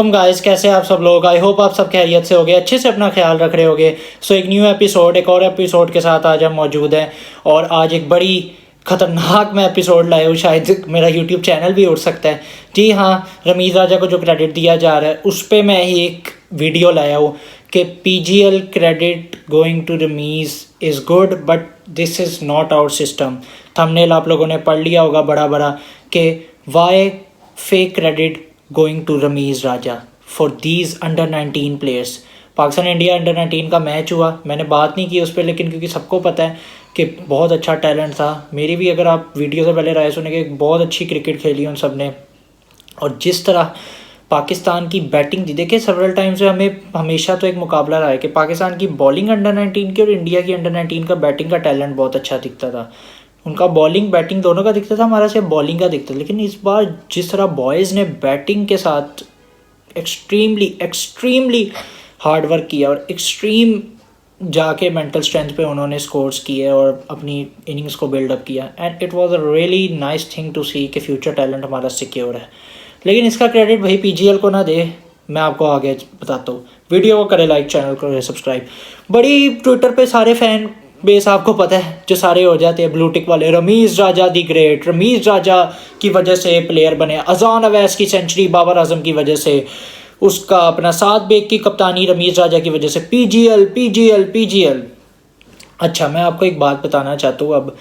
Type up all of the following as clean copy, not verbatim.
Guys, कैसे आप सब लोग। आई होप आप सब खैरियत से होगे, अच्छे से अपना ख्याल रख रहे होगे। सो एक न्यू एपिसोड, एक और एपिसोड के साथ आज हम मौजूद हैं। और आज एक बड़ी खतरनाक मैं एपिसोड लाया हूँ, शायद मेरा यूट्यूब चैनल भी उड़ सकता है। जी हाँ, रमीज़ राजा को जो क्रेडिट दिया जा रहा है उस पर मैं ही एक वीडियो लाया हूँ कि PGL credit going to Ramiz is good but this is not our system. Thumbnail आप लोगों ने पढ़ लिया होगा बड़ा बड़ा कि why fake credit going to Ramiz Raja for these under 19 players. Pakistan India under 19 का मैच हुआ, मैंने बात नहीं की उस पर, लेकिन क्योंकि सबको पता है कि बहुत अच्छा टैलेंट था। मेरी भी अगर आप वीडियो से पहले राय सुनेंगे, बहुत अच्छी क्रिकेट खेली उन सब ने। और जिस तरह पाकिस्तान की बैटिंग थी, देखिए सेवरल टाइम से हमें हमेशा तो एक मुकाबला रहा है कि पाकिस्तान की बॉलिंग अंडर 19 की और इंडिया की अंडर 19 का बैटिंग का टैलेंट बहुत अच्छा दिखता था। उनका बॉलिंग बैटिंग दोनों का दिखता था, हमारा सिर्फ बॉलिंग का दिखता था। लेकिन इस बार जिस तरह बॉयज़ ने बैटिंग के साथ एक्सट्रीमली एक्सट्रीमली हार्ड वर्क किया और एक्सट्रीम जाके मेंटल स्ट्रेंथ पे उन्होंने स्कोर्स किए और अपनी इनिंग्स को बिल्डअप किया, and it was a really nice thing to see कि फ्यूचर टैलेंट हमारा सिक्योर है। लेकिन इसका क्रेडिट भाई PGL को ना दे, मैं आपको आगे बताता हूँ। वीडियो को करे लाइक, चैनल को करे सब्सक्राइब। बड़ी ट्विटर पे सारे फैन बेस आपको पता है जो सारे हो जाते हैं ब्लू टिक वाले, रमीज़ राजा दी ग्रेट, रमीज़ राजा की वजह से प्लेयर बने, अजान अवैस की सेंचुरी बाबर आजम की वजह से, उसका अपना सात बेग की कप्तानी रमीज़ राजा की वजह से, PGL PGL PGL। अच्छा, मैं आपको एक बात बताना चाहता हूँ। अब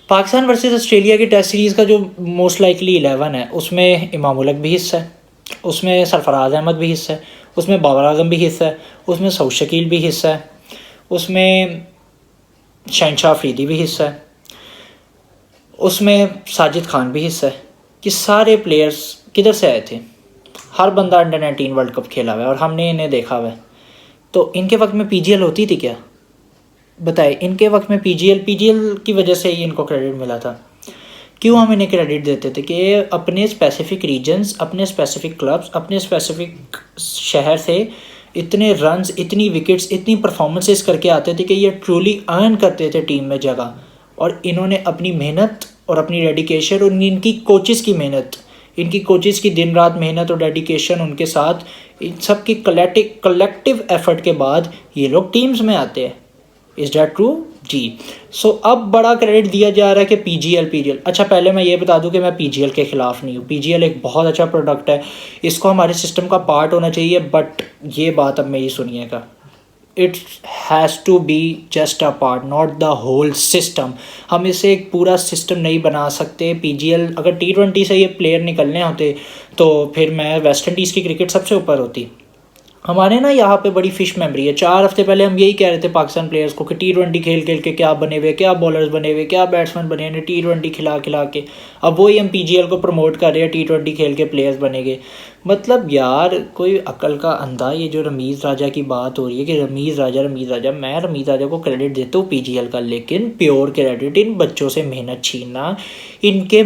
पाकिस्तान वर्सेस ऑस्ट्रेलिया की टेस्ट सीरीज़ का जो मोस्ट लाइकली 11 है, उसमें इमाम उल हक भी हिस्सा है, उसमें सरफराज अहमद भी हिस्सा है, उसमें बाबर आजम भी हिस्सा है, उसमें सऊद शकील भी हिस्सा है, उसमें शहनशाह अफरीदी भी हिस्सा है, उसमें साजिद खान भी हिस्सा है। कि सारे प्लेयर्स किधर से आए थे? हर बंदा अंडर 19 वर्ल्ड कप खेला हुआ है और हमने इन्हें देखा हुआ है। तो इनके वक्त में PGL होती थी क्या? बताए, इनके वक्त में PGL की वजह से ही इनको क्रेडिट मिला था। क्यों हम इन्हें क्रेडिट देते थे? कि अपने स्पेसिफिक रीजन्स, अपने स्पेसिफिक क्लब्स, अपने स्पेसिफिक शहर से इतने रन्स, इतनी विकेट्स, इतनी परफॉर्मेंसेस करके आते थे कि ये ट्रूली अर्न करते थे टीम में जगह। और इन्होंने अपनी मेहनत और अपनी डेडिकेशन और इनकी कोचेस की मेहनत, इनकी कोचेस की दिन रात मेहनत और डेडिकेशन, उनके साथ इन सब की कलेक्टिव एफर्ट के बाद ये लोग टीम्स में आते हैं। Is that true? जी। सो अब बड़ा क्रेडिट दिया जा रहा है कि PGL। अच्छा, पहले मैं ये बता दूं कि मैं PGL के ख़िलाफ़ नहीं हूँ। PGL एक बहुत अच्छा प्रोडक्ट है, इसको हमारे सिस्टम का पार्ट होना चाहिए। बट ये बात अब मेरी सुनिएगा, it has to be just a part, not the whole system. हम इसे एक पूरा सिस्टम नहीं बना सकते। PGL अगर T20 से ये प्लेयर निकलने होते तो फिर मैं वेस्ट इंडीज़ की क्रिकेट सबसे ऊपर होती। हमारे ना यहाँ पे बड़ी फिश मेमोरी है। 4 हफ्ते पहले हम यही कह रहे थे पाकिस्तान प्लेयर्स को कि T20 खेल खेल के क्या बने हुए, क्या बॉलर्स बने हुए, क्या बैट्समैन बने हुए, T20 खिला खिला के। अब वही हम PGL को प्रमोट कर रहे हैं, T20 खेल के प्लेयर्स बनेंगे। मतलब यार, कोई अकल का अंधा। ये जो रमीज़ राजा की बात हो रही है कि रमीज़ राजा, मैं रमीज़ राजा को क्रेडिट देता हूँ PGL का, लेकिन प्योर क्रेडिट इन बच्चों से मेहनत छीनना, इनके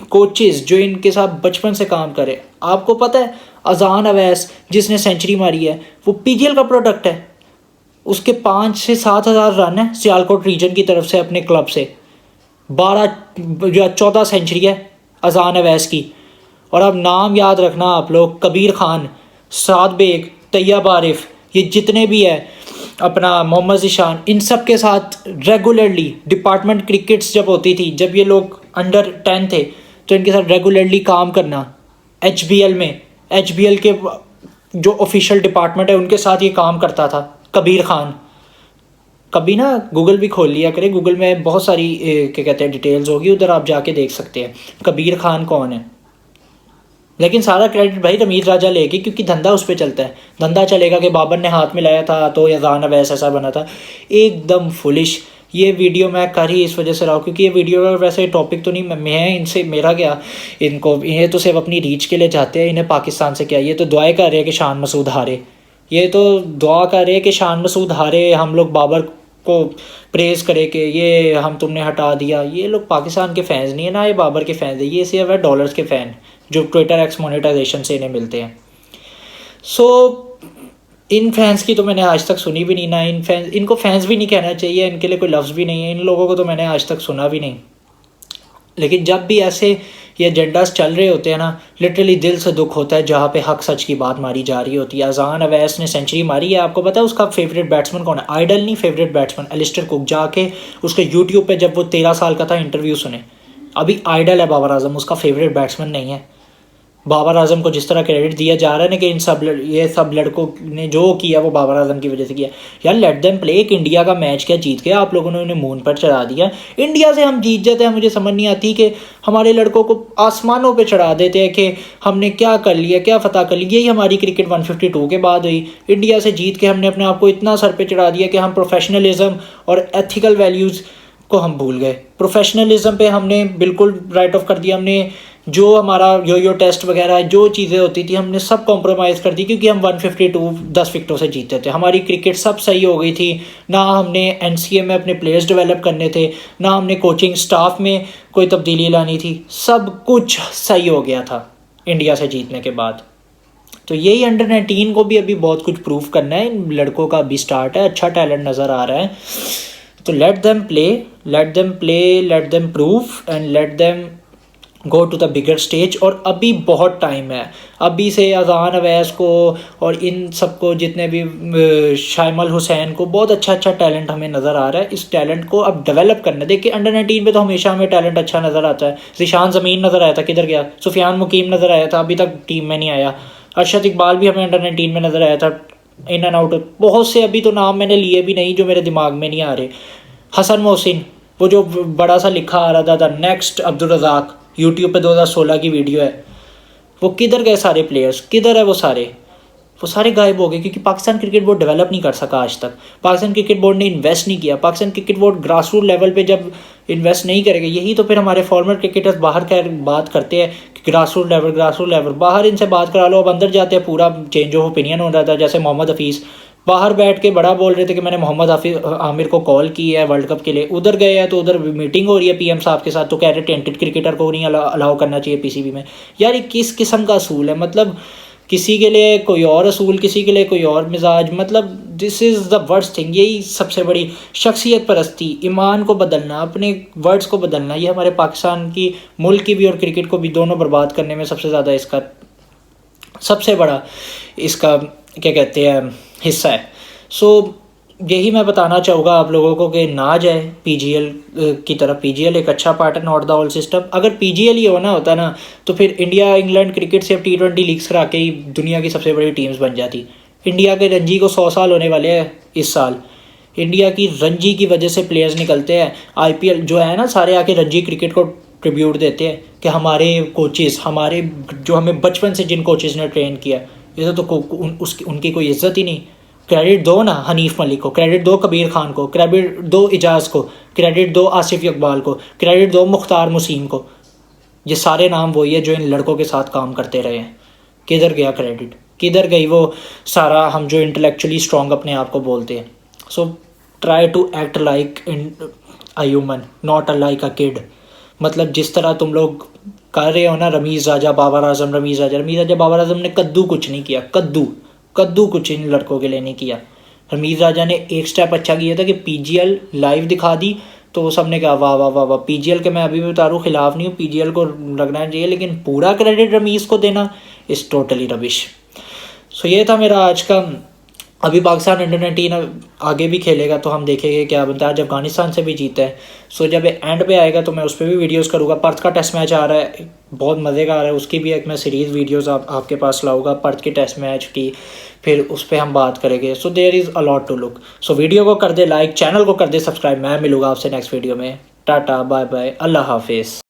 कोचेस जो इनके साथ बचपन से काम करे। आपको पता है अजान अवैस जिसने सेंचुरी मारी है वो PGL का प्रोडक्ट है। उसके 5 से 7 हज़ार रन है सियालकोट रीजन की तरफ से अपने क्लब से। 12 या 14 सेंचुरी है अजान अवैस की। और अब नाम याद रखना आप लोग, कबीर खान, साद बेग, तैयब आरिफ, ये जितने भी है, अपना मोहम्मद ज़ीशान, इन सब के साथ रेगुलरली डिपार्टमेंट क्रिकेट्स जब होती थी, जब ये लोग अंडर 10 थे, तो इनके साथ रेगुलरली काम करना। HBL में, HBL के जो ऑफिशियल डिपार्टमेंट है उनके साथ ये काम करता था कबीर खान। कभी ना गूगल भी खोल लिया करे, गूगल में बहुत सारी क्या कहते हैं डिटेल्स होगी, उधर आप जाके देख सकते हैं कबीर खान कौन है। लेकिन सारा क्रेडिट भाई रमीज़ राजा लेगी, क्योंकि धंधा उस पर चलता है। धंधा चलेगा कि बाबर ने हाथ मिलाया था तो अजान अवैस ऐसा बना था। एकदम फुलिश। ये वीडियो मैं कर ही इस वजह से रहा हूँ क्योंकि ये वीडियो वैसे टॉपिक तो नहीं, मैं इनसे मेरा क्या, इनको ये तो सिर्फ अपनी रीच के लिए जाते हैं। इन्हें पाकिस्तान से क्या, ये तो दुआएं कर रहे हैं कि शान मसूद हारे, ये तो दुआ कर रहे हैं कि शान मसूद हारे, हम लोग बाबर को प्रेज करें कि ये हम तुमने हटा दिया। ये लोग पाकिस्तान के फैंस नहीं है ना, ये बाबर के फैंस है, ये सिर्फ है डॉलर्स के फ़ैन जो ट्विटर एक्स मोनेटाइजेशन से इन्हें मिलते हैं। सो इन फैंस की तो मैंने आज तक सुनी भी नहीं ना। इनको फैंस भी नहीं कहना चाहिए, इनके लिए कोई लफ्ज़ भी नहीं है। इन लोगों को तो मैंने आज तक सुना भी नहीं। लेकिन जब भी ऐसे ये एजेंडास चल रहे होते हैं ना, लिटरली दिल से दुख होता है जहाँ पे हक सच की बात मारी जा रही होती है। अजान अवैस ने सेंचुरी मारी है, आपको पता है उसका फेवरेट बैट्समैन कौन है? आइडल नहीं, फेवरेट बैट्समैन एलिस्टर कुक। जाके उसके यूट्यूब पे जब वो 13 साल का था इंटरव्यू सुने। अभी आइडल है बाबर आजम, उसका फेवरेट बैट्समैन नहीं है। बाबर आजम को जिस तरह क्रेडिट दिया जा रहा है ना कि ये सब लड़कों ने जो किया वो बाबर आजम की वजह से किया, यार लेट देम प्ले। एक इंडिया का मैच क्या जीत गया, आप लोगों ने उन्हें मून पर चढ़ा दिया। इंडिया से हम जीत जाते हैं, मुझे समझ नहीं आती कि हमारे लड़कों को आसमानों पे चढ़ा देते हैं कि हमने क्या कर लिया, क्या फतह कर लिया। यही हमारी क्रिकेट 152 के बाद हुई। इंडिया से जीत के हमने अपने आप को इतना सर पे चढ़ा दिया कि हम प्रोफेशनलिज्म और एथिकल वैल्यूज़ को हम भूल गए। प्रोफेशनलिज्म पे हमने बिल्कुल राइट ऑफ कर दिया। हमने जो हमारा यो टेस्ट वगैरह जो चीज़ें होती थी हमने सब कॉम्प्रोमाइज़ कर दी, क्योंकि हम 152 10 विकेटों से जीतते थे। हमारी क्रिकेट सब सही हो गई थी। ना हमने एनसीए में अपने प्लेयर्स डेवलप करने थे, ना हमने कोचिंग स्टाफ में कोई तब्दीली लानी थी। सब कुछ सही हो गया था इंडिया से जीतने के बाद। तो यही अंडर 19 को भी अभी बहुत कुछ प्रूव करना है। इन लड़कों का अभी स्टार्ट है, अच्छा टैलेंट नज़र आ रहा है। तो let them play, let them prove and let them go to the bigger stage. और अभी बहुत टाइम है, अभी से अजान अवैस को और इन सबको, जितने भी शाइमल हुसैन को, बहुत अच्छा टैलेंट हमें नज़र आ रहा है। इस टैलेंट को अब डेवलप करना। देखिए अंडर 19 पे तो हमेशा हमें टैलेंट अच्छा नज़र आता है। ज़ीशान ज़मीन नज़र आया था, किधर गया? सुफियान मुकीम नज़र आया था, अभी तक टीम में नहीं आया। अरशद इकबाल भी हमें अंडर 19 में नज़र आया था, इन एंड आउट। बहुत से अभी तो नाम मैंने लिए भी नहीं जो मेरे दिमाग में नहीं आ रहे। हसन मोहसिन, वो जो बड़ा सा लिखा आ रहा था नेक्स्ट अब्दुल रज़ाक, यूट्यूब पे 2016 की वीडियो है, वो किधर गए सारे प्लेयर्स? किधर है वो सारे गायब हो गए, क्योंकि पाकिस्तान क्रिकेट बोर्ड डेवलप नहीं कर सका आज तक। पाकिस्तान क्रिकेट बोर्ड ने इन्वेस्ट नहीं किया। Pakistan cricket board grass root level पे जब इन्वेस्ट नहीं करेगा, यही तो फिर हमारे फॉर्मर क्रिकेटर्स बाहर का बात करते हैं कि ग्रास रूट लेवल, बाहर इनसे बात करा लो। अब अंदर जाते हैं पूरा चेंज ऑफ ओपिनियन हो रहा था। जैसे मोहम्मद हफीज़ बाहर बैठ के बड़ा बोल रहे थे कि मैंने मोहम्मद आमिर को कॉल की है वर्ल्ड कप के लिए। उधर गए हैं तो उधर मीटिंग हो रही है पीएम साहब के साथ, तो कह रहे टेंटेड क्रिकेटर को नहीं अलाउ करना चाहिए पीसीबी में। यार ये किस किस्म का असूल है? मतलब किसी के लिए कोई और असूल, किसी के लिए कोई और मिजाज। मतलब this is the worst thing. यही सबसे बड़ी शख्सियत परस्ती, ईमान को बदलना, अपने वर्ड्स को बदलना, ये हमारे पाकिस्तान की, मुल्क की भी और क्रिकेट को भी दोनों बर्बाद करने में सबसे ज़्यादा इसका सबसे बड़ा इसका क्या कहते हैं हिस्सा है। सो यही मैं बताना चाहूँगा आप लोगों को कि ना जाए पीजीएल की तरफ। पीजीएल एक अच्छा पार्ट है, नॉट द होल सिस्टम। अगर पीजीएल ही होना होता ना तो फिर इंडिया इंग्लैंड क्रिकेट से अब T20 लीग्स करा के ही दुनिया की सबसे बड़ी टीम्स बन जाती। इंडिया के रणजी को 100 साल होने वाले हैं इस साल। इंडिया की रणजी की वजह से प्लेयर्स निकलते हैं। IPL जो है ना, सारे आके रणजी क्रिकेट को ट्रिब्यूट देते हैं कि हमारे कोचेज़, हमारे जो हमें बचपन से जिन कोचेज़ ने ट्रेन किया, ये तो उनकी कोई इज्जत ही नहीं। क्रेडिट दो ना हनीफ मलिक को, क्रेडिट दो कबीर खान को, क्रेडिट दो इजाज़ को, क्रेडिट दो आसिफ इकबाल को, क्रेडिट दो मुख्तार मुसीम को। ये सारे नाम वही है जो इन लड़कों के साथ काम करते रहे हैं। किधर गया क्रेडिट? किधर गई वो सारा हम जो इंटेलेक्चुअली स्ट्रॉन्ग अपने आप को बोलते हैं? So try to act like a human, not a like a kid. मतलब जिस तरह तुम लोग कर रहे हो ना, रमीज़ राजा बाबर आजम बाबर आजम ने कद्दू कुछ नहीं किया। कद्दू कुछ इन लड़कों के लिए नहीं किया। रमीज़ राजा ने एक स्टेप अच्छा किया था कि पीजीएल लाइव दिखा दी, तो वो सब ने कहा वाह वाह वाह वाह। पीजीएल के मैं अभी भी बता रहा हूँ, खिलाफ नहीं हूँ, पीजीएल को लगना चाहिए, लेकिन पूरा क्रेडिट रमीज़ को देना इज़ टोटली रबिश। सो ये था मेरा आज का। अभी पाकिस्तान अंडर 19 आगे भी खेलेगा तो हम देखेंगे क्या बनता है। आज अफगानिस्तान से भी जीता है। सो जब एंड पे आएगा तो मैं उस पर भी वीडियोस करूँगा। पर्थ का टेस्ट मैच आ रहा है, बहुत मज़े का आ रहा है, उसकी भी एक मैं सीरीज़ वीडियोस आपके पास लाऊंगा पर्थ के टेस्ट मैच की, फिर उस पर हम बात करेंगे। So there is a lot to look. So video को कर दे लाइक, चैनल को कर दे सब्सक्राइब। मैं मिलूँगा आपसे नेक्स्ट वीडियो में। टाटा बाय बाय, अल्लाह हाफिज़।